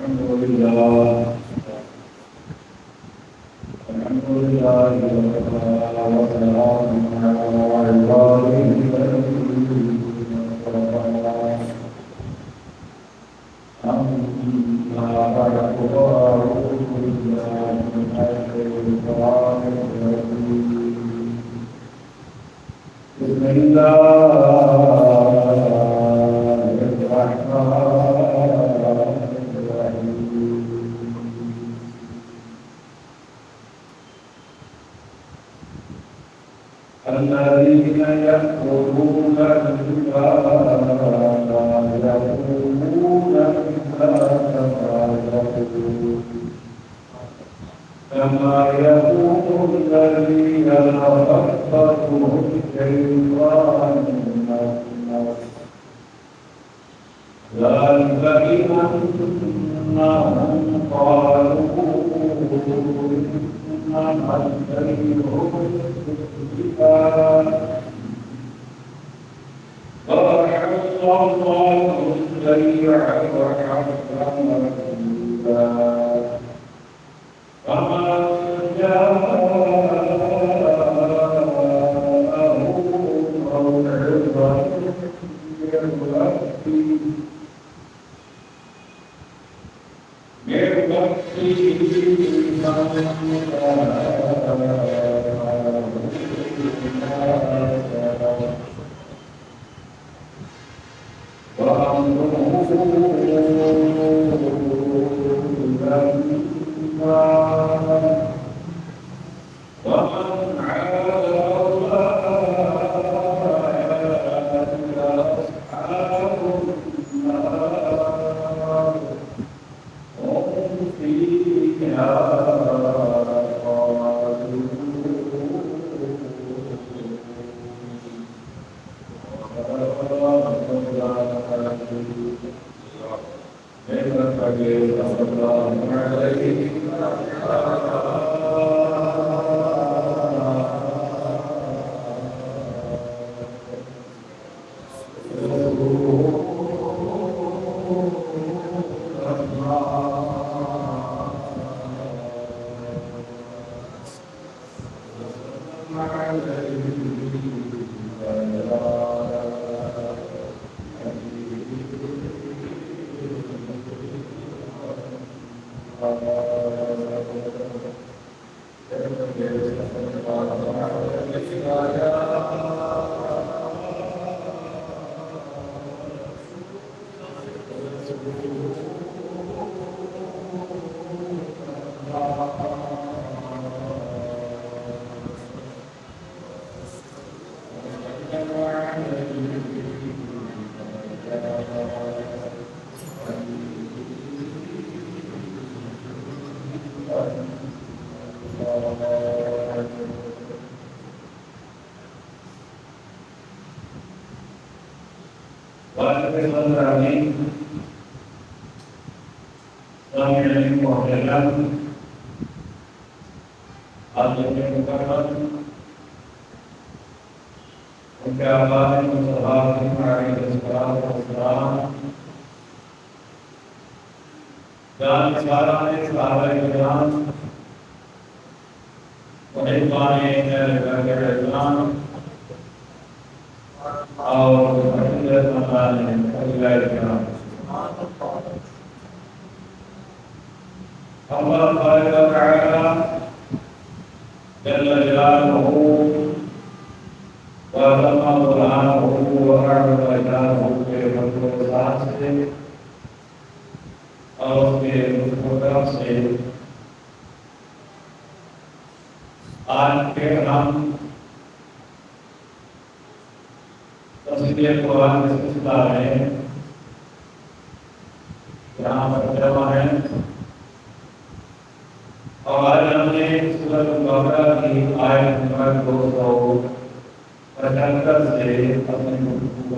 الحمد لله الحمد لله وسلام على عباده الذين اصطفى أما بعد فأعوذ بالله من الشيطان الرجيم بسم الله الذين يأكلون الربا لا يقومون إلا كما يقوم الذي يتخبطه الشيطان من المس ذلك بأنهم قالوا إنما البيع وأحل الله البيع وحرم الربا فمن جاءه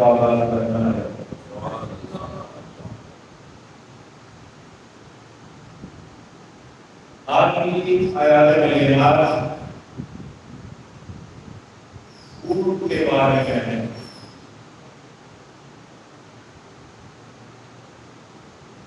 موعظة من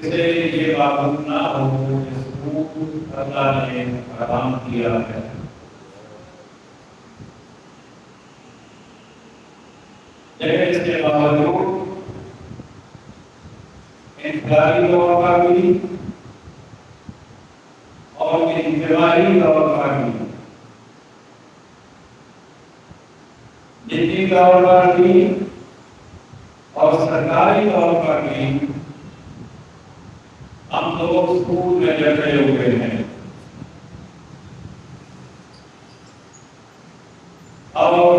اسے یہ معلوم نہ ہو کہ سود اللہ نے حرام کیا ہے۔ لیکن اس کے باوجود انفرادی طور پر بھی اور اجتماعی طور پر بھی، نجی طور پر بھی اور سرکاری طور پر بھی ہم لوگ سود میں جکڑے ہوئے ہیں۔ اور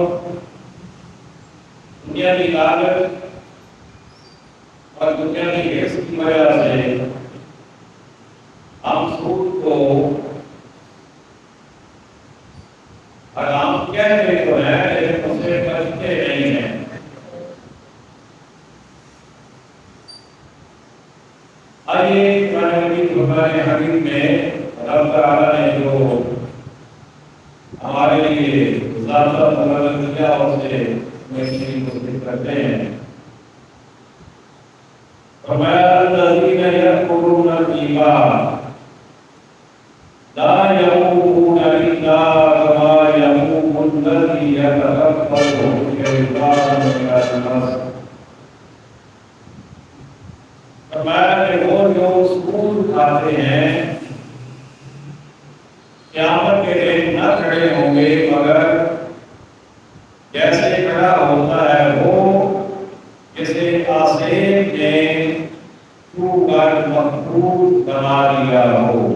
دنیا کی لالچ اور دنیا کی حرص کی وجہ سے ہم سود کو حرام کہتے تو ہیں لیکن اس سے بچتے نہیں ہیں۔ آئیے قرآن حکیم میں رب تعالیٰ نے جو ہمارے لیے ضابطہ مقرر کیا اور سے مشین کو ذکر کرتے ہیں۔ فرمایا الذین یأکلون الربا لا یقومون الا کما یقوم الذی یتخبطہ الشیطان من المس۔ فرمایا کہ وہ جو سود کھاتے ہیں قیامت کے دن نہ کھڑے ہوں گے مگر جیسے کھڑا ہوتا ہے وہ جسے آسیب نے چھو کر مخلوط بنا لیا ہو۔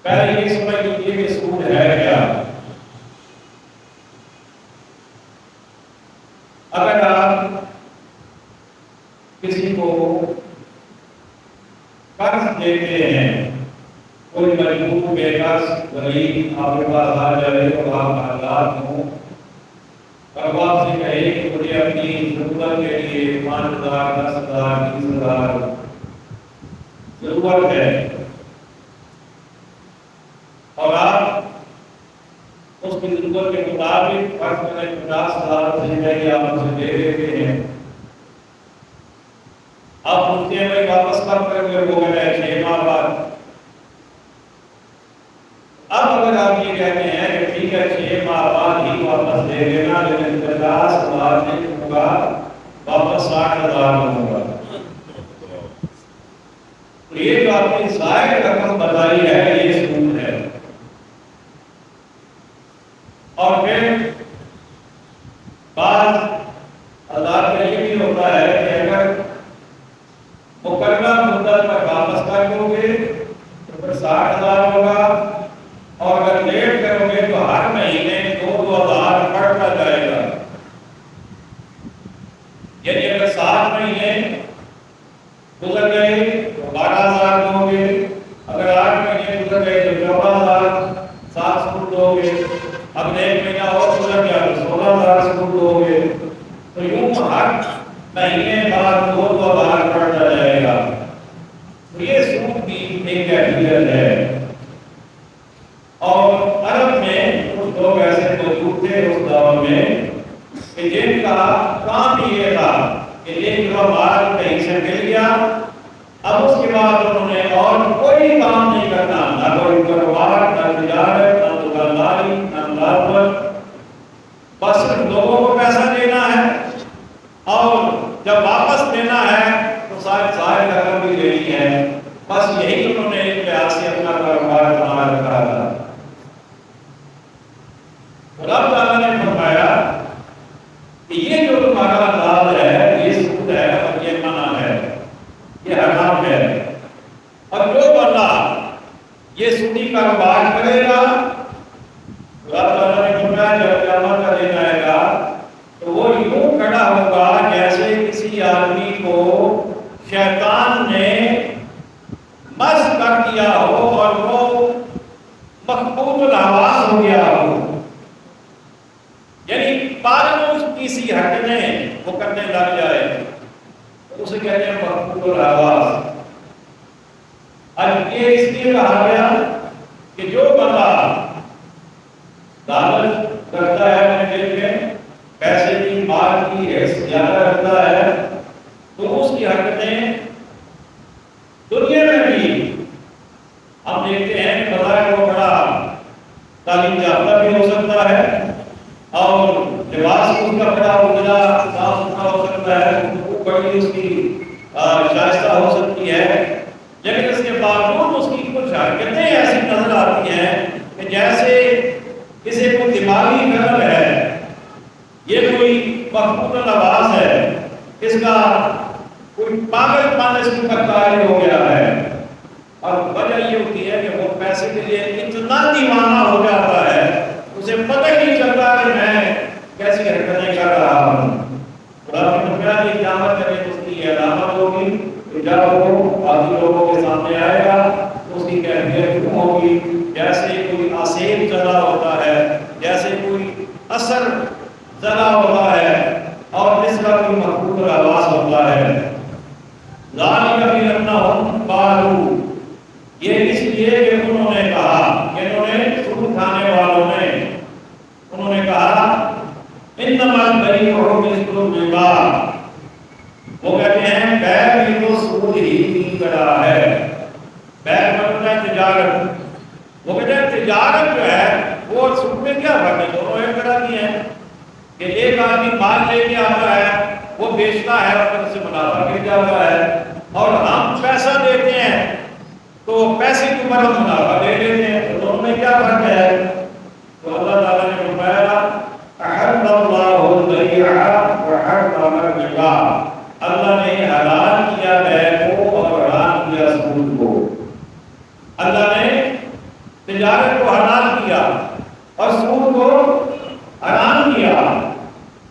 پہلے یہ سمجھ لیجیے کہ سود ہے کیا۔ اگر آپ کسی کو قرض دیتے ہیں، کوئی مجبور بے قرض غریب آپ کے پاس آ جائے تو آپ حالات ہوں اور وہ آپ سے کہے کہ مجھے اپنی ضرورت کے لیے 5,000 10,000 20,000 ضرورت ہے اور آپ اس کی ضرورت کے مطابق فرض کریں 50,000 سے پہلے آپ اسے دے دیتے ہیں۔ آپ پوچھتے ہیں بھائی واپس کب کریں گے؟ وہ کہتا ہے 6 ماہ بعد۔ اب اگر آپ یہ کہتے ہیں کہ ٹھیک ہے 6 ماہ بعد ہی واپس دے دینا لیکن 50,000 نہیں ہوگا، واپس 60,000 ہوگا، تو یہ جو آپ نے زائد رقم بتائی ہے یہ سود ہے۔ اور پھر بعض عذاب کا یہ بھی ہوتا ہے کہ اگر مقررہ مدت پر واپس کر دو گے تو پھر 60,000 ہوگا اور اگر لیٹ کرو گے تو ہر مہینے 2,000 بڑھتا جائے گا۔ یعنی اگر 7 مہینے گزر گئے تو 12,000 دو گے، اگر 8 مہینے گزر گئے تو 14,000 سود دو گے، اب 1 مہینہ اور گزر گیا تو 16,000 سود دو گے، تو یوں ہر مہینے بعد 2,000 بڑھتا جائے گا۔ تو یہ سود کی ایک کیفیت ہے۔ اور عرب میں کچھ لوگ ایسے موجود تھے اس دور میں کہ جن کا کام یہ تھا کہ ایک دفعہ مال کہیں سے مل گیا، اب اس کے بعد انہوں نے اور کوئی کام نہیں کرنا، نہ کوئی کاروبار، نہ تجارت، نہ دکانداری، نہ ملازمت، بس صرف لوگوں کو پیسہ دینا ہے اور جب واپس دینا ہے تو ساری رقم بھی دینی ہے۔ بس یہی انہوں نے ایک لحاظ سے اپنا کاروبار بنا رکھا تھا۔ رب تعالیٰ نے فرمایا کہ یہ جو تمہارا لال ہے یہ سود ہے اور یہ منع ہے، یہ حرام ہے، اور جو بندہ یہ سودی کاروبار کرے گا رب تعالیٰ نے فرمایا جب قیامت کا دن آئے گا تو وہ یوں کھڑا ہوگا جیسے کسی آدمی کو شیطان نے مس کر دیا ہو اور وہ مخبوط الحواس ہو گیا ہو، یعنی پالوں کی سی ہٹنے وہ کرنے لگ جائے، اسے کہتے ہیں مخبوط الحواس۔ اب یہ اس لیے کہا گیا کہ جو بندہ لالچ کرتا ہے زیادہ رکھتا ہے تو اس کی حرکتیں دنیا میں بھی ہم دیکھتے ہیں کہ بظاہر وہ بڑا تعلیم یافتہ بھی ہو سکتا ہے اور لباس اس کا بڑا اجلا صاف ستھرا ہو سکتا ہے، وہ بڑی اس کی شائستہ ہو سکتی ہے، لیکن اس کے باوجود اس کی کچھ حرکتیں ایسی نظر آتی ہیں کہ جیسے کسی کو دماغی خلل ہے، یہ کوئی مخبوط الآواز ہے، اس کا کوئی پاگل پن اس کو کاری ہو گیا ہے، اور وجہ یہ ہوتی ہے کہ وہ پیسے کے لیے اتنا دیوانہ ہو جاتا ہے اسے پتہ ہی نہیں چلتا کہ میں کیسی حرکتیں کر رہا ہوں۔ خدا کی نمبر کی قیامت میں اس کی علامت ہوگی کہ جب وہ باقی لوگوں کے سامنے آئے گا اس کی کیفیت کیوں ہوگی جیسے کوئی آسیب زدہ ہوتا ہے، جیسے کوئی اثر زدہ ہوتا ہے اور اس کا کوئی مخبوط آواز ہوتا ہے۔ ذالک بأنہم قالوا، یہ اس لیے کہ انہوں نے کہا، کہ انہوں نے سود کھانے والوں نے انہوں نے کہا انما البیع مثل الربا، وہ کہتے ہیں بیع بھی تو سود ہی کی طرح ہے، بیع مطلب ہے تجارت، وہ کہتے ہیں تجارت جو ہے وہ سود میں کیا فرق ہے، دونوں ایک طرح کی ہیں کہ ایک آدمی مال لے کے آتا ہے وہ بیچتا ہے اور اس سے منافع مل جاتا ہے، اور ہم پیسہ دیتے ہیں تو پیسے کے اوپر ہم منافع دے دیتے ہیں، تو دونوں میں کیا فرق ہے؟ تو اللہ تعالیٰ نے فرمایا احل اللہ البیع وحرم الربا، اللہ نے حلال کیا بیع کو اور حرام کیا سود کو، اللہ نے تجارت کو حلال کیا اور سود کو حرام کیا۔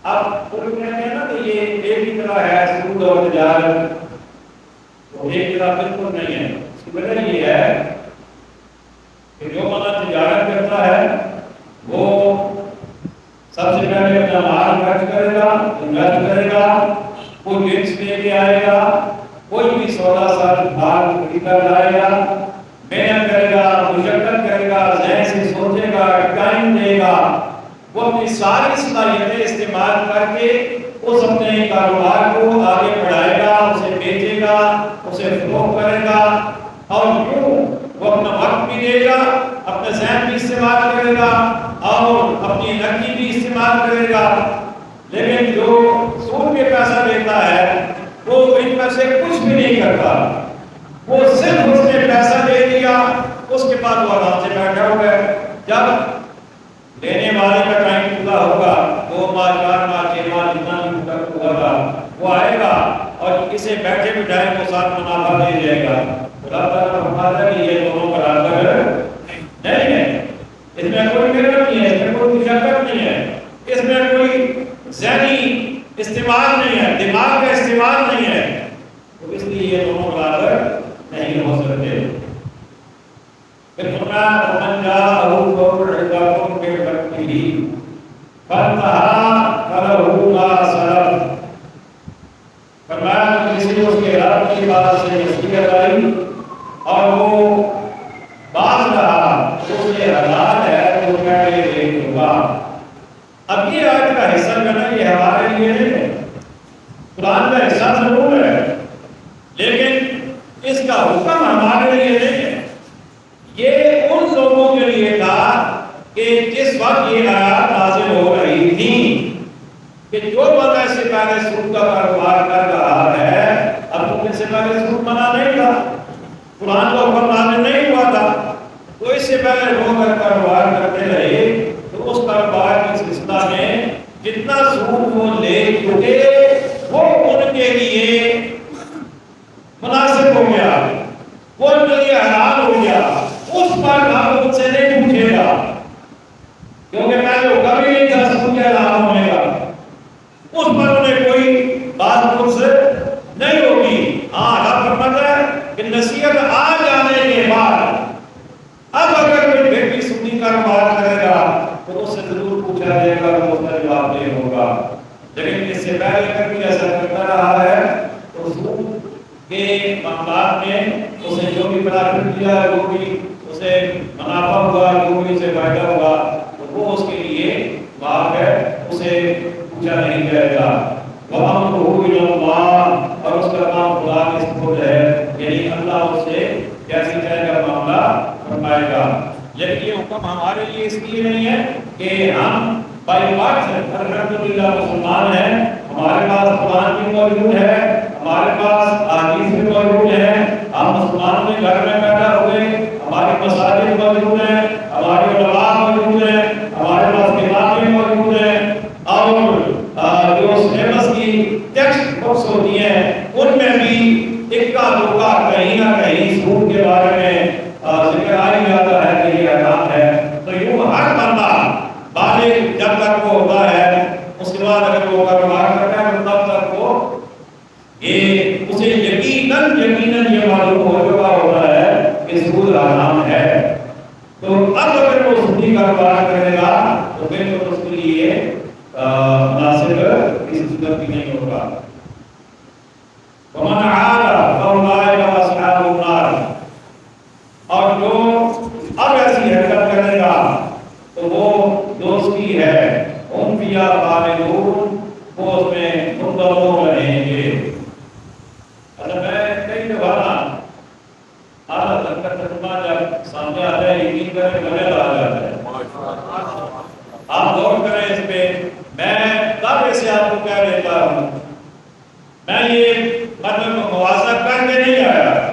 اب کوئی کہتے ہیں نا کہ یہ ایک ہی طرح ہے سود اور تجارت، تو ایک طرح بالکل نہیں ہے، اس کی وجہ یہ ہے کہ جو بندہ تجارت کرتا ہے وہ سب سے پہلے اپنا مال خرچ کرے گا، انویسٹ کرے گا، کوئی جنس لے کے آئے گا، کوئی بھی سودا ساتھ مال خرید کر لائے گا، محنت کرے گا، مشقت کرے گا، ذہن سے سوچے گا، ٹائم دے گا، وہ اپنی ساری صلاحیتیں استعمال کر کے اس اپنے کاروبار کو آگے بڑھائے گا، اسے بیچے گا، اسے فروغ کرے گا، اور یوں وہ اپنا وقت بھی دے گا، اپنا ذہن بھی استعمال کرے گا اور اپنی انرجی بھی استعمال کرے گا۔ لیکن جو سود پہ پیسہ دیتا ہے وہ ان میں سے کچھ بھی نہیں کرتا، وہ صرف اس نے پیسہ دے دیا، اس کے بعد وہ آرام سے بیٹھا ہوا ہے، جب لینے والے کا ٹائم پورا ہوگا 2 ماہ 4 ماہ 6 ماہ جتنا بھی تک ہوا تھا وہ آئے گا اور اسے بیٹھے بٹھائے کو ساتھ منافع دے جائے گا۔ خدا تعالیٰ فرماتا ہے کہ یہ دونوں برابر نہیں ہے، اس میں کوئی محنت نہیں ہے، اس میں کوئی مشقت نہیں ہے، اس میں کوئی ذہنی استعمال نہیں ہے، دماغ کا استعمال نہیں ہے، تو اس لیے یہ دونوں برابر نہیں ہو سکتے۔ پھر فرمایا ومن جاءہ موعظۃ من ربہ فانتہی فلہ ما سلف، فرمایا کسی کو اس کے رب کی بات سے نصیحت آئی اور وہ باز رہا تو یہ حلال ہے تو میں یہ دیکھ لوں گا۔ اب یہ آیت کا حصہ جو ہے یہ ہمارے لیے نہیں ہے، قرآن کا حصہ ضرور ہے لیکن اس کا حکم ہمارے لیے نہیں ہے، یہ ان لوگوں کے لیے تھا کہ جس وقت یہ آیات نازل ہو رہی تھی کہ جو بندہ اس سے پہلے سود کا کاروبار کر رہا ہے، اب تو اس سے پہلے سود منع نہیں تھا، قرآن کا حکم نازل نہیں ہوا تھا، تو اس سے پہلے لوگ اگر کاروبار کرتے رہے تو اس کاروبار کے سلسلہ میں جتنا سود وہ لے چکے وہ ان کے لیے مناسب ہو گیا، وہ ان کے لیے حلال ہو گیا، اس پر ہم ان سے نہیں پوچھے گا کیونکہ پہلے وہ کبھی نہیں تھا سود کے حلال ہونے کا، اس پر انہیں کوئی بات مجھ سے نہیں ہوگی۔ ہاں اللہ فرماتا ہے کہ نصیحت آ جانے کے بعد اب اگر کوئی پھر بھی سودی کاروبار کرے گا تو اس سے ضرور پوچھا جائے گا، وہ اس کا جواب نہیں ہوگا، لیکن اس سے پہلے اگر کوئی ایسا کرتا رہا ہے تو سود کے معاملات میں اسے جو بھی پرافٹ دیا جو بھی اسے منافع ہوا، جو بھی اسے فائدہ ہوا، تو وہ اس کے لیے معاف ہے، اسے پوچھا نہیں جائے گا۔ وَأَمْرُهُ إِلَى اللَّهِ، اور اس کا کام خدا کے سپرد ہے، یعنی اللہ اس سے کیسے چاہے گا معاملہ فرمائے گا۔ لیکن یہ حکم ہمارے لیے اس لیے نہیں ہے کہ ہم بائی بات الحمدللہ مسلمان ہیں، ہمارے پاس قرآن بھی موجود ہے، ہمارے پاس احادیث بھی موجود ہے، ہم مسلمانوں کے گھر میں پیدا ہوئے، ہماری مساجد موجود ہیں، ہماری علماء موجود ہیں، ہمارے پاس کتابیں موجود ہیں، اور جو سلیبس کی ٹیکسٹ بکس ہوتی ہیں ان میں بھی اکا دکا کہیں نہ کہیں سود کے بارے میں ذکر آ ہی جاتا ہے کہ یہ حرام ہے۔ تو یوں ہر بندہ بالغ جب تک وہ ہوتا ہے، اس کے بعد اگر وہ کاروبار کرتا ہے تو تب تک وہ اسے یقیناً یہ معلوم ہو چکا ہوتا ہے کہ سود حرام ہے۔ تو اب اگر وہ سودی کاروبار کرے گا تو پھر تو اس کے لیے مناسب کسی صورت بھی نہیں ہوگا۔ وَمَنْ عَادَ فَأُولَٰئِكَ أَصْحَابُ النَّارِ، اور جو اب ایسی حرکت کرے گا تو وہ دوستی ہے، ہم فیہا خالدون، وہ اس میں مدتوں رہیں گے۔ اچھا میں کئی دفعہ اعلیٰ تک کا ترجمہ جب سامنے آتا ہے یقین کریں مزہ آ جاتا ہے، آپ غور کریں اس پہ۔ میں دعوے سے آپ کو کہہ دیتا ہوں، میں یہ مطلب موازنہ کر کے نہیں آیا،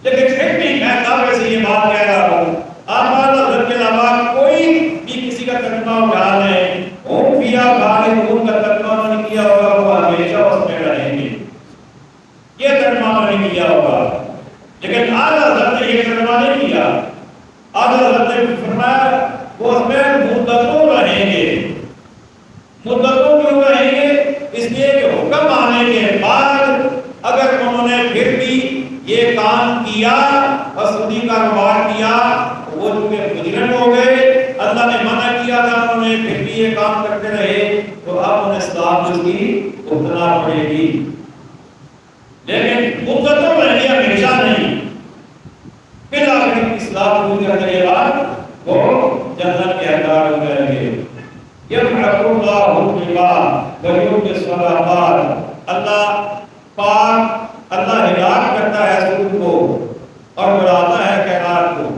لیکن پھر بھی میں دعوے سے یہ بات کہہ رہا ہوں، آپ حضرت کے علاوہ کوئی بھی کسی کا ترجمہ اٹھا لیں، ہم فیہا خالدون کا ترجمہ انہوں نے کیا ہوگا وہ ہمیشہ اس میں رہیں گے، یہ ترجمہ انہوں نے کیا ہوگا۔ لیکن اعلیٰ حضرت نے یہ ترجمہ نہیں کیا، اعلیٰ حضرت نے فرمایا وہ اس میں مدتوں رہیں گے۔ مدتوں کیوں رہیں گے؟ اس لیے کہ حکم آنے کے بعد اگر انہوں نے پھر بھی یہ کام کیا اور سودی کاروبار کیا، وہ چونکہ مجرم ہو گئے، اللہ نے منع کیا تھا، انہوں نے پھر بھی یہ کام کرتے رہے، تو اب انہیں سزا اس کی بھگتنا پڑے گی۔ لیکن مدتوں رہیں گے، ہمیشہ نہیں۔ پھر آخر اصلاح پوری کرنے کے بعد وہ جنت کے حقدار ہو جائیں گے۔ یمحق اللہ الربا ویربی الصدقات، اللہ پاک، اللہ ہلاک کرتا ہے سود کو اور بڑھاتا ہے خیرات کو۔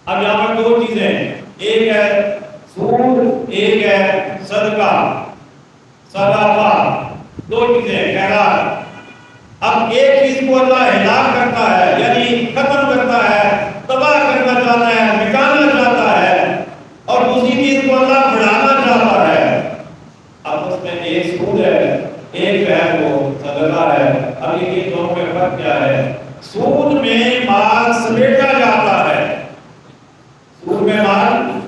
اب یہاں پر دو چیزیں، ایک ہے سود، ایک ہے صدقہ، صدقہ، دو چیزیں خیرات۔ اب ایک چیز کو اللہ ہلاک کرتا ہے یعنی ختم کرتا ہے، تباہ کرنا چاہتا ہے، مٹانا چاہتا ہے، اور دوسری چیز کو اللہ بڑھانا چاہتا ہے۔ اب اس میں ایک سود ہے، ایک ہے وہ صدقہ ہے۔ اب یہ دونوں میں فرق کیا ہے؟ سود میں مال سمیٹا جاتا ہے، سود میں مال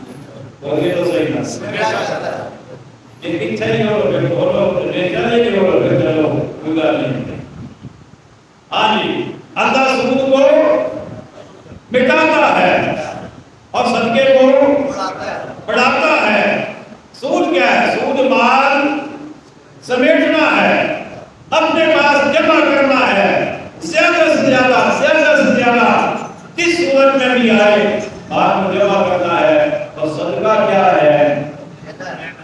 بولے تو صحیح نہ سمیٹا جاتا ہے، لیکن صحیح ہو پھر بولو لے چلے گی ہو پھر چلو کوئی بات نہیں۔ ہاں جی، اللہ سود کو مٹاتا ہے اور صدقے کو بڑھاتا ہے۔ سود کیا ہے؟ سود مال سمیٹنا ہے، اپنے پاس جمع کرنا ہے، زیادہ سے زیادہ کس صورت میں بھی آئے مال کو جمع کرنا ہے۔ اور صدقہ کیا ہے؟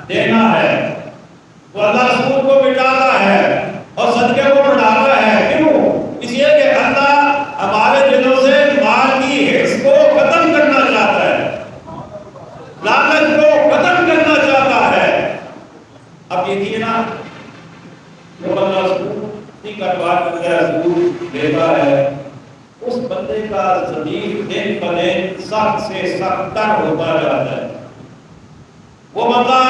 دینا ہے۔ تو اللہ سود کو مٹاتا ہے اور صدقے کو بڑھاتا ہے۔ کیوں؟ اس لیے کہ اللہ ہمارے دلوں سے مال کی حرص کو ختم کرنا چاہتا ہے، لالچ کو ختم کرنا چاہتا ہے۔ اب دیکھیے نا، جو بندہ سود کی کاروبار کرتا ہے، سود لیتا ہے، اس بندے کا ضمیر دن بدن سخت سے سخت تر ہوتا جاتا ہے۔ وہ بندہ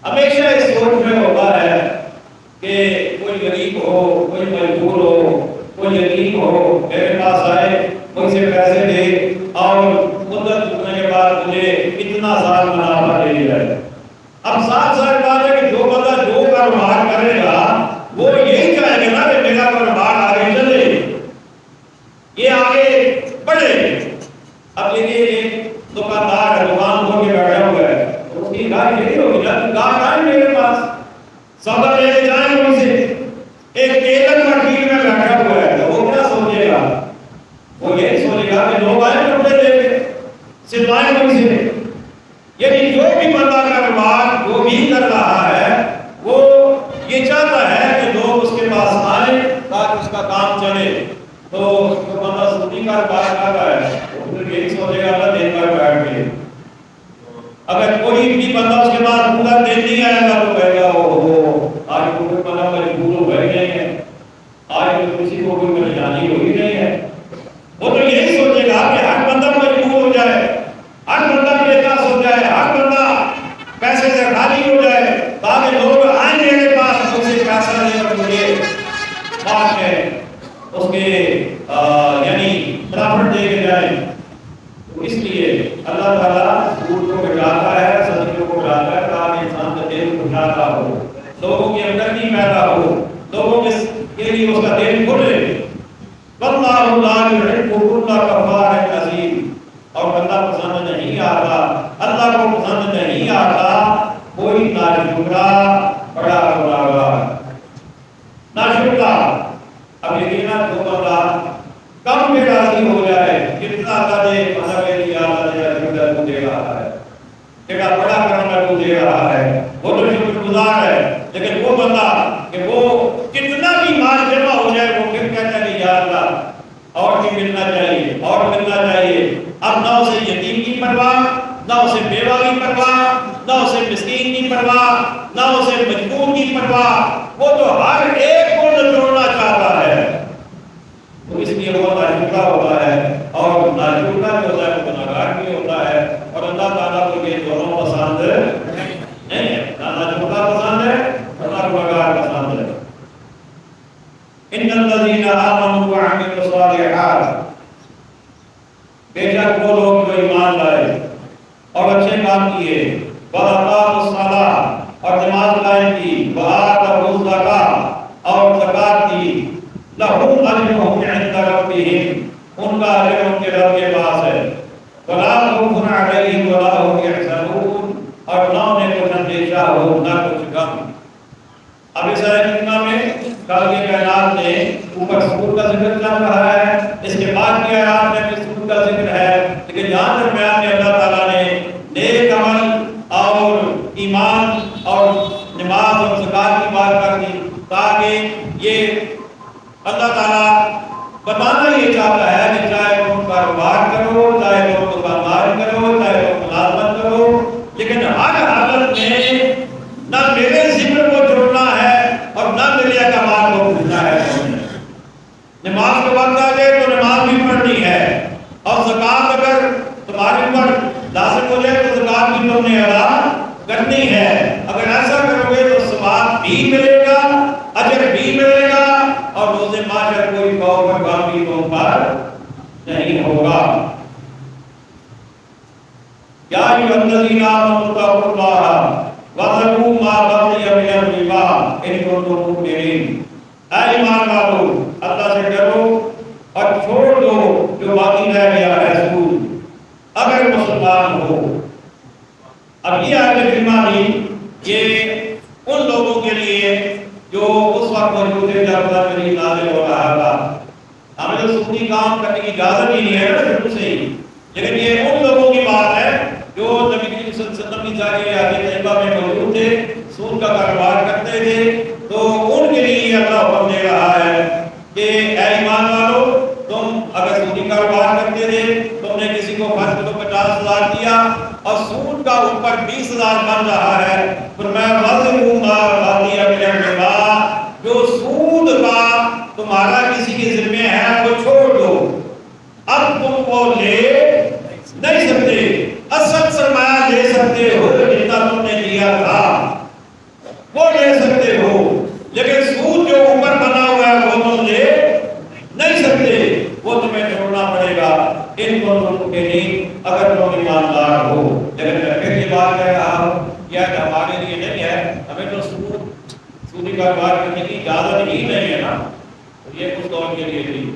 ہمیشہ اس سوچ میں ہوتا ہے کہ کوئی غریب ہو، کوئی مجبور ہو، کوئی یتیم ہو، میرے پاس آئے، مجھ سے پیسے دے اور مدت گزرنے کے بعد مجھے اتنا سال منافع دے دیا ہے۔ اب صاف بات ہے کہ جو بندہ جو کاروبار کرے گا وہ یہی چاہے گا نا کہ میرا کاروبار آگے چلے، یہ آگے بڑھے۔ اب دیکھیے ایک دکاندار ہے، دکان کھول کے بیٹھا ہوا ہے، اس کی گاہ یہی ہوگی نا، گاہ آئیں میرے پاس سودا لے کے جائیں گے مجھ سے۔ ایک ٹیلر مارکیٹ میں بیٹھا ہوا ہے تو وہ کیا سوچے گا؟ وہ یہی سوچے گا کہ لوگ آئے کپڑے لے کے سلوائیں مجھ سے۔ یعنی جو بھی بندہ کاروبار جو بھی کر رہا ہے کا کام چلے تو بندہ سودی کا کار کر رہا ہے وہ پھر یہی سوچے گا اللہ دین پر بیٹھ کے اگر کوئی بھی بندہ اس کے بعد پورا دن نہیں آئے گا تو کہے گا وہ آج کوئی بندہ مجبور ہو گئے نہیں ہے آج کسی کو کوئی پریشانی ہوئی نہیں ہے وہ تو یہی سوچے گا کہ ہر بندہ مجبور ہو جائے ہر بندہ بے بس ہو جائے ہر بندہ پیسے سے خالی ہو جائے تاکہ لوگ آئیں میرے پاس مجھ سے پیسہ لے کر مجھے بعد میں اس کے یعنی پرافٹ دے کے جائیں تو اس لیے اللہ تعالیٰ سود کو بچاتا ہے صدقے کو بچاتا ہے تاکہ انسان کا دل کھلاتا ہو لوگوں کے اندر نہیں پیدا ہو لوگوں کے لیے اس کا دل کھلے واللہ لا يحب كل كفار عظیم اور اللہ پسند نہیں آتا اللہ کو پسند نہیں آتا کوئی ناشکرا بڑا گناہگار ناشکرا اب یقینا جو بندہ کم میں راضی ہو جائے کتنا دے مذہب کی اللہ نے کو دے رہا ہے کتنا بڑا کرم کو دے رہا ہے وہ تو شکر گزار ہے لیکن وہ بندہ کہ وہ کتنا بھی مال جمع ہو جائے وہ پھر کہتا ہے کہ یا اللہ اور بھی ملنا چاہیے اور ملنا چاہیے اب نہ اسے یتیم کی پرواہ نہ اسے بیوہ کی پرواہ نہ اسے مسکین کی پرواہ نہ اسے مجبور کی پرواہ وہ تو ہر ایک کو نچوڑنا چاہتا ہے تو اس لیے وہ ناشکرا ہوتا ہے اور ناشکرا جو ہوتا ہے وہ گناہگار بھی ہوتا ہے اور اللہ تعالیٰ کو یہ دونوں پسند نہیں ہے نہ ناشکرا پسند ہے اور نہ گناہگار پسند ہے ان الذين آمنوا وعملوا الصالحات بے شک وہ لوگ جو ایمان لائے اور اچھے کام کیے وَأَقَامُوا الصَّلَاةَ اور نماز قائم کی وَآتَوُا الزَّكَاةَ اور زکات دی لَهُمْ أَجْرُهُمْ عِندَ رَبِّهِمْ ان کا اجر ان کے رب کے پاس ہے وَلَا خَوْفٌ عَلَيْهِمْ وَلَا هُمْ يَحْزَنُونَ اور نہ انہیں کچھ اندیشہ ہو نہ کچھ غم اب اس آیت میں کل کے کائنات نے اوپر سکون کا ذکر چل رہا ہے اس کے بعد کی آیات میں بھی سکون کا ذکر ہے لیکن یہاں درمیان میں اللہ تعالیٰ نے نیک عمل اور ایمان اور نماز اور زکات کی بات کر دی تاکہ یہ اللہ تعالیٰ بتانا یہ چاہتا ہے کہ چاہے تم کاروبار کرو چاہے تم دکانداری کرو چاہے تم ملازمت کرو لیکن ہر حالت میں نہ میرے ذکر کو جوڑنا ہے اور نہ میرے احکامات کو بھولنا ہے نماز کے وقت آ جائے تو نماز بھی پڑھنی ہے اور زکات اگر تمہارے اوپر لازم ہو جائے تو زکات بھی تم نے ادا کرنی ہے اگر ایسا کرو گے تو ثواب بھی ملے گا اجر بھی ملے گا اور روز محشر کوئی خوف اور غم بھی تم پر نہیں ہوگا یا ایھا الذین آمنوا اتقوا اللہ وَذَرُوا مَا بَقِیَ مِنَ الرِّبَا إِن كُنتُم مُؤْمِنِینَ اے ایمان والو اللہ سے ڈرو اور چھوڑ دو جو باقی رہ گیا ہے سود اگر مسلمان ہو اب یہ آیت کریمہ بھی یہ ان لوگوں کے لیے جو اس وقت موجود تھے جب قرآن کریم نازل ہو رہا تھا ہمیں تو سودی کام کرنے کی اجازت ہی نہیں ہے نا شروع سے ہی لیکن یہ ان لوگوں کی بات ہے جو نبی کریم صلی اللہ علیہ وسلم کی جاری حدیث طیبہ میں موجود تھے سود کا کاروبار کرتے تھے تو ان کے لیے اللہ حکم دے رہا ہے کہ اے ایمان والو تم اگر سودی کاروبار کرتے تھے تم نے کسی کو فرض کو 50,000 دیا اور سود کا اوپر 20,000 بن رہا ہے فرمایا وَذَرُوا مَا بَقِیَ مِنَ الرِّبَا جو سود کا تمہارا کسی کے ذمہ ہے وہ چھوڑ دو اب تم وہ لے نہیں سکتے اصل سرمایہ لے سکتے ہو جتنا تم نے لیا تھا وہ لے سکتے ہو لیکن سود جو اوپر بنا ہوا ہے وہ تم لے نہیں سکتے وہ تمہیں چھوڑنا پڑے گا ان کو اگر تم ایماندار ہو لیکن میں پھر یہ بات کہہ رہا ہوں یہ ہمارے لیے نہیں ہے ہمیں تو سودی کاروبار کرنے کی اجازت ہی نہیں ہے نا تو یہ کچھ دور کے لیے تھی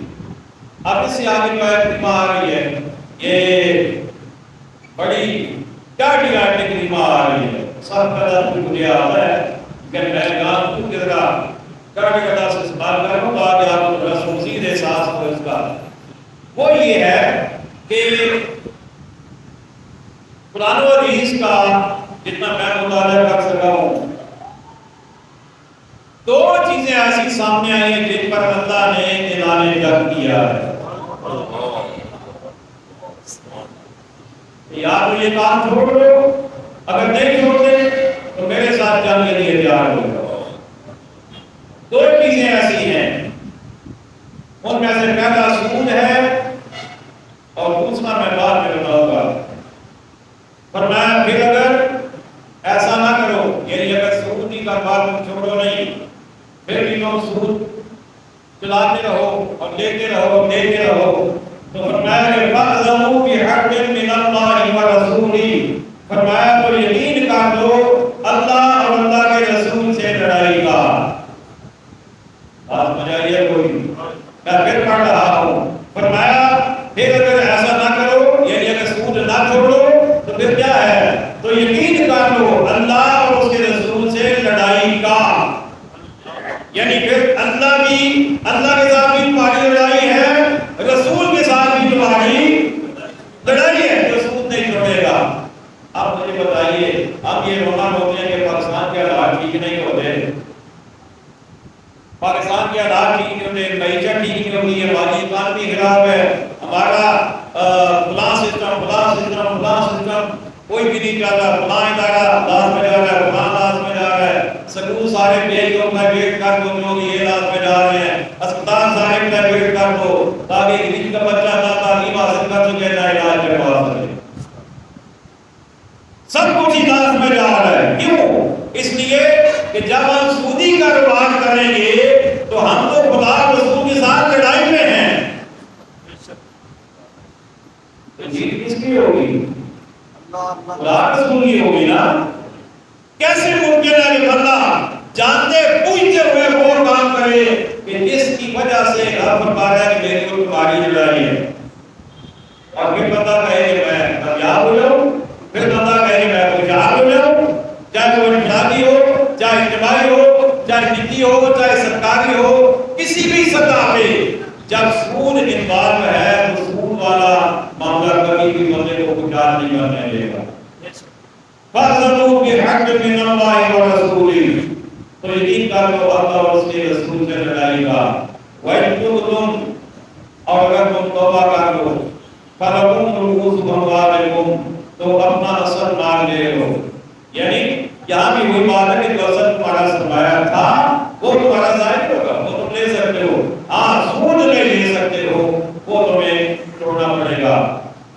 اب اس سے آگے جو ہے آ رہی ہے یہ بڑی ٹاٹی آٹے کی ریما آ رہی ہے سب کا دس مجھے آتا ہے کہ میں گام کو کس طرح ٹاٹی کا دس استعمال کروں تو آگے آپ کو رسم مزید احساس ہو اس کا وہ یہ ہے کہ قرآن و حدیث کا جتنا میں مطالعہ کر سکا ہوں دو چیزیں ایسی سامنے آئی ہیں جن پر اللہ نے نے جگ کیا ہے. یا تو یہ کام چھوڑ دو، اگر نہیں چھوڑتے تو میرے ساتھ جنگ کے لیے تیار ہو جاؤ. دو چیزیں ایسی ہیں، ان میں سے پہلا سود ہے اور دوسرا میں بعد میں بتاؤں گا. فرمایا پھر اگر ایسا نہ کرو، یعنی اگر سود کی کاروبار تم چھوڑو نہیں، پھر بھی تم سود چلاتے رہو اور لیتے رہو اور دیتے رہو، تو فرمایا کہ فَأْذَنُوا بِحَرْبٍ مِّنَ اللَّهِ وَرَسُولِهِ، فرمایا تو یقین کر لو اللہ اور اللہ کے رسول سے لڑائی کا. بات مجھے کوئی میں پھر پڑھ رہا ہوں. فرمایا پھر اگر ایسا نہ کرو، یعنی اگر سود نہ چھوڑو تو پھر کیا ہے؟ تو یقین کر لو اللہ اور اس کے رسول سے لڑائی کا. یعنی پھر اللہ کے ساتھ بھی تمہاری لڑائی ہے، رسول کے ساتھ بھی تمہاری لڑائی ہے جو سود نہیں چھوڑے گا. آپ مجھے بتائیے، اب یہ رونا روتے ہیں کہ پاکستان کے حالات ٹھیک نہیں ہوتے، پاکستان کے حالات ٹھیک نہیں ہوتے، معیشت ٹھیک نہیں ہوتی ہے، ہماری اکانومی خراب ہے، ہمارا فلاں سسٹم کوئی بھی نہیں چاہتا، فلاں ادارہ لاس میں جا رہا ہے، فلاں لاس میں جا رہا ہے، سکول سارے پرائیویٹ کر دو جو یہ لاس میں جا رہے ہیں، اسپتال سارے پرائیویٹ کر دو تاکہ غریب کا بچہ نہ تعلیم حاصل کر سکے نہ علاج کروا سکے. سب کچھ ہی لاس میں جا رہا ہے. کیوں؟ اس لیے کہ جب ہم سودی کاروبار کریں گے تو ہم تو خدا رسول کے ساتھ لڑائی میں ہیں. تو جیت کس کی ہوگی؟ خدا رسول کی ہوگی نا. کیسے ممکن ہے کہ بندہ جانتے پوچھتے ہوئے وہ کام کرے کہ جس کی وجہ سے رب فرما رہا ہے کہ میری اور تمہاری لڑائی ہے، اور پھر بندہ کہے کہ میں کامیاب ہو جاؤں، پھر بندہ کہے کہ میں خوشحال ہو جاؤں، چاہے وہ انفرادی ہو، چاہے اجتماعی ہو، چاہے نجی ہو، چاہے سرکاری ہو، کسی بھی سطح پہ جب سود انوالو ہے تو سود والا معاملہ کبھی بھی بندے کو خوشحال نہیں کرنے دے گا. فَأْذَنُوا بِحَرْبٍ مِّنَ اللَّهِ وَرَسُولِهِ، تو یقین کر لو اللہ اور اس کے رسول سے لڑائی کا. وَإِن تُبْتُمْ، اور اگر تم توبہ کر لو، فَلَكُمْ رُءُوسُ أَمْوَالِكُمْ، تو اپنا اصل مال لے لو. یعنی یہاں بھی وہی بات ہے کہ جو اصل تمہارا سرمایہ تھا وہ تمہارا ظاہر ہوگا، وہ تم لے سکتے ہو. ہاں سود نہیں لے سکتے ہو، وہ تمہیں چھوڑنا پڑے گا.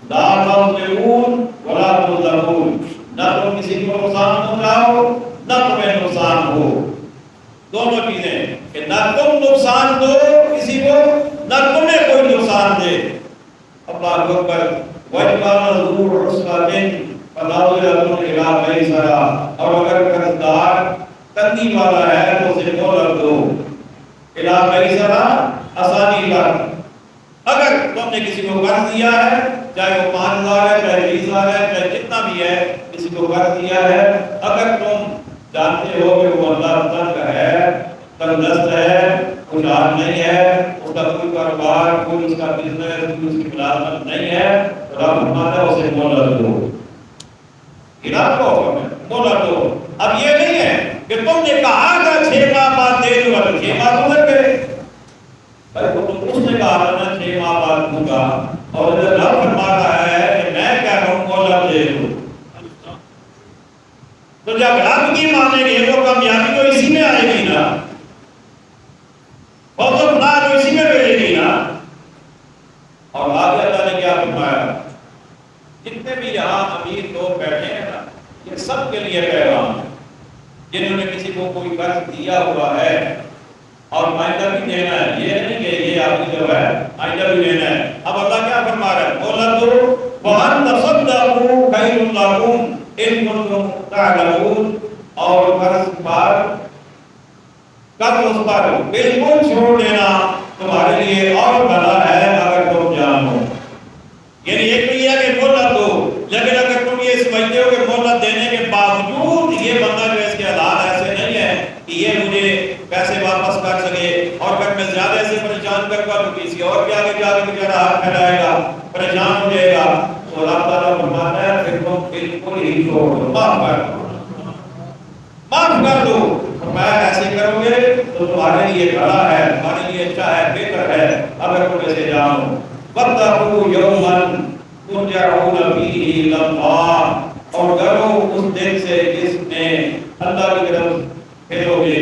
لَا تَظْلِمُونَ وَلَا تُظْلَمُونَ، نہ تم کسی کو نقصان پہنچاؤ نہ تمہیں نقصان ہو. دونوں چیزیں کہ نہ تم نقصان دو کسی کو نہ تمہیں کوئی نقصان دے. اللہ اکبر. وَإِنْ كَانَ ذُو عُسْرَةٍ فَنَظِرَةٌ إِلَىٰ مَيْسَرَةٍ، اور اگر قرضدار تنگی والا ہے تو اسے مہلت دو. إِلَىٰ مَيْسَرَةٍ، آسانی پر. اگر تم نے کسی کو قرض دیا ہے، چاہے وہ 5,000 ہے، چاہے 20,000 ہے، چاہے جتنا بھی ہے، کسی کو قرض دیا ہے، اگر تم جانتے ہو کہ وہ اللہ تنگ ہے، تنگدست ہے، خوشحال نہیں ہے، اس کا کوئی کاروبار، کوئی اس کا بزنس، کوئی اس کی ملازمت نہیں ہے، تو رب فرماتا ہے اسے مہلت دو. ارادہ کو حکم ہے، مہلت دو. اب یہ نہیں ہے کہ تم نے کہا تھا 6 ماہ بعد دے دوں گا، 6 ماہ گزر گئے. اس نے کہا تھا میں 6 ماہ بعد دوں گا، اور رب فرما رہا ہے کہ میں کہہ رہا ہوں مہلت دے دو. تو جب رب کی مانیں گے تو کامیابی تو اسی میں آئے گی نا، فوز و فلاح تو اسی میں ملے گی نا. اور آگے اللہ نے کیا فرمایا؟ جتنے بھی یہاں امیر لوگ بیٹھے ہیں نا، یہ سب کے لیے پیغام ہے. جنہوں نے کسی کو کوئی قرض دیا ہوا ہے اور آئندہ بھی دینا ہے، یہ نہیں کہ یہ آپ کی جو ہے آئندہ بھی دینا ہے. اب اللہ کیا فرما رہا ہے؟ مہلت دو. وَأَن تَصَدَّقُوا خَيْرٌ لَكُمْ إِن كُنتُمْ تَعْلَمُونَ، اور قرض اس پر بالکل چھوڑ دینا تمہارے لیے اور بھلا ہے اگر تم جانو. یعنی ایک تو یہ ہے کہ مہلت دو، لیکن اگر تم یہ سمجھتے ہو کہ مہلت دینے کے باوجود یہ بندہ جو اس کے حالات ایسے نہیں ہے کہ یہ مجھے پیسے واپس کر سکے، اور اگر میں زیادہ سے پریشان کرتا تو کسی اور کے آگے جا کے بیچارہ ہاتھ پھیلائے گا، پریشان ہو جائے گا، تو اللہ تعالیٰ فرماتا ہے پھر تم بالکل ہی چھوڑ دو، معاف کر دو. فرمایا ایسے کر کرو گے تو تمہارے لیے بھلا ہے، تمہارے لیے اچھا ہے، بہتر ہے اگر تم اسے جانو۔ وَاتَّقُوا يَوْمًا تُرْجَعُونَ فِيهِ إِلَى اللَّهِ، اور ڈرو اس دن سے جس میں اللہ کی طرف پھرو گے۔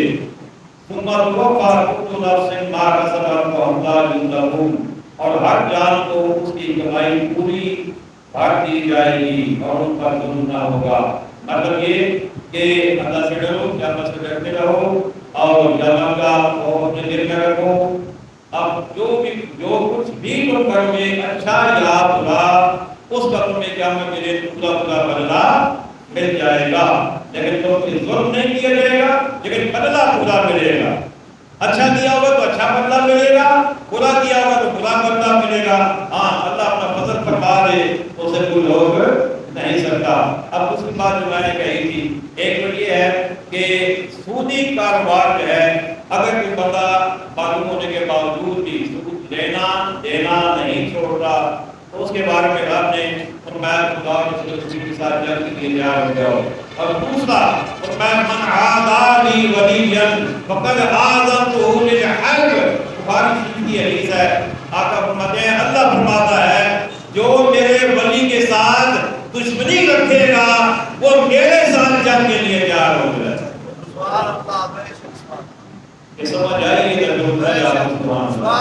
ثُمَّ تُوَفَّىٰ كُلُّ نَفْسٍ مَا كَسَبَتْ وَهُمْ لَا يُظْلَمُونَ، اور ہر جان کو اس کی کمائی پوری بھر دی جائے گی اور ان پر ظلم نہ ہوگا۔ مطلب یہ کہ اللہ سے ڈرو، قیامت سے ڈرتے رہو اور جہنم کا خوف اپنے دل میں رکھو۔ اب جو کچھ بھی تم کرو گے اچھا یا برا، اس کا تمہیں قیامت کے دن پورا بدلہ مل جائے گا۔ لیکن تم ظلم نہیں کیا جائے گا، لیکن بدلہ پورا ملے گا۔ اچھا کیا ہوگا تو اچھا بدلہ ملے گا، برا کیا ہوگا تو برا بدلہ ملے گا۔ ہاں اللہ اپنا فضل فرما دے تو اسے کوئی روک نہیں سکتا۔ اب دوسری بات جو میں نے کہی تھی، ایک تو یہ ہے کہ سودی کاروبار جو ہے اگر کوئی بندہ معلوم ہونے کے باوجود بھی سود لینا دینا نہیں چھوڑتا تو اس کے بارے میں رب نے فرمایا خدا کے ساتھ جنگ کے لیے تیار ہو جاؤ۔ اور دوسرا فرمایا من عادى لي وليا فقد آذنته بالحرب، بخاری شریف کی حدیث ہے۔ آقا فرماتے ہیں اللہ فرماتا ہے جو میرے ولی کے ساتھ دشمنی رکھے گا وہ میرے ساتھ جنگ کے لیے تیار ہو جائے۔ سبحان اللہ، یہ سمجھ آئی ہے ضرور ہے آپ سبحان اللہ۔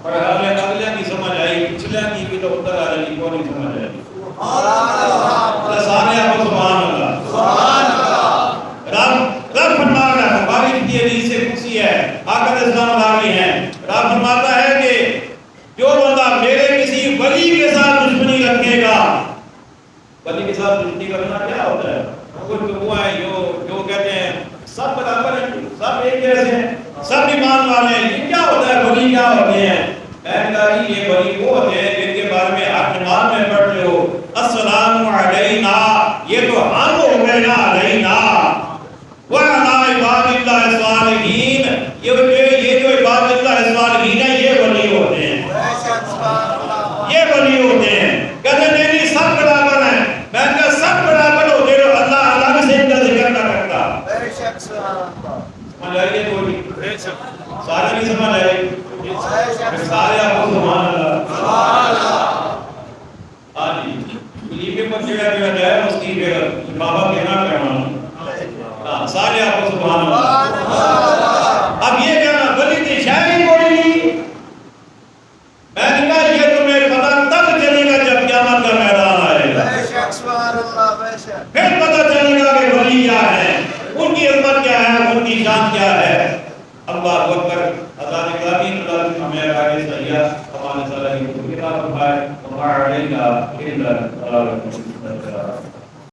اور اگلے کی سمجھ آئی، پچھلے کی بھی تو اتر آ رہی، کو نہیں سمجھ آئی۔ اللہ سارے آپ سبحان اللہ سبحان اللہ۔ رب فرما رہا ہے، بخاری کی حدیث سے کسی ہے، آقا اسلام علیہ ہیں، رب فرماتا ہے کہ جو بندہ میرے کسی ولی کے ساتھ دشمنی رکھے گا، ولی کے ساتھ دشمنی کرنا کیا ہوتا ہے؟ کچھ لوگ ہیں جو کہتے ہیں سب برابر ہیں، سب ایک جیسے ہیں، سب ایمان والے ہیں، یہ کیا ہوتا ہے؟ ولی کیا ہوتے ہیں؟ میں نے کہا یہ ولی وہ ہوتے ہیں جن کے بارے میں آپ نماز میں پڑھتے ہو السلام علینا، یہ تو ہم ہو گئے نا علینا، وعلی عباد اللہ الصالحین، یہ جو عباد اللہ الصالحین ہیں یہ ولی ہوتے ہیں، یہ ولی ہوتے ہیں۔ کہتے ہیں نہیں سب برابر ہیں، میں نے کہا سب برابر ہوتے تو اللہ الگ سے ان کا ذکر نہ کرتا۔ سمجھ آئیے کوئی سارے نہیں سمجھ آئے؟ سارے آپ کو سبحان اللہ۔ ہاں جی، لیبے پر جگہ جائے اس کی بابا کہنا کرنا، سارے آپ کو سبحان اللہ۔ اب یہ کہنا ولی کی شاعری کوئی نہیں، میں نے کہا یہ تمہیں پتہ تب چلے گا جب قیامت کا میدان آئے گا، پھر پتہ چلے گا کہ ولی کیا ہے، ان کی عظمت کیا ہے، ان کی شان کیا ہے۔ اللہ اکبر۔ اللہ نے کہا کہ اللہ ہمیں آگے صحیح ہمارے سارے کی کتاب پڑھائے، ہمارے کا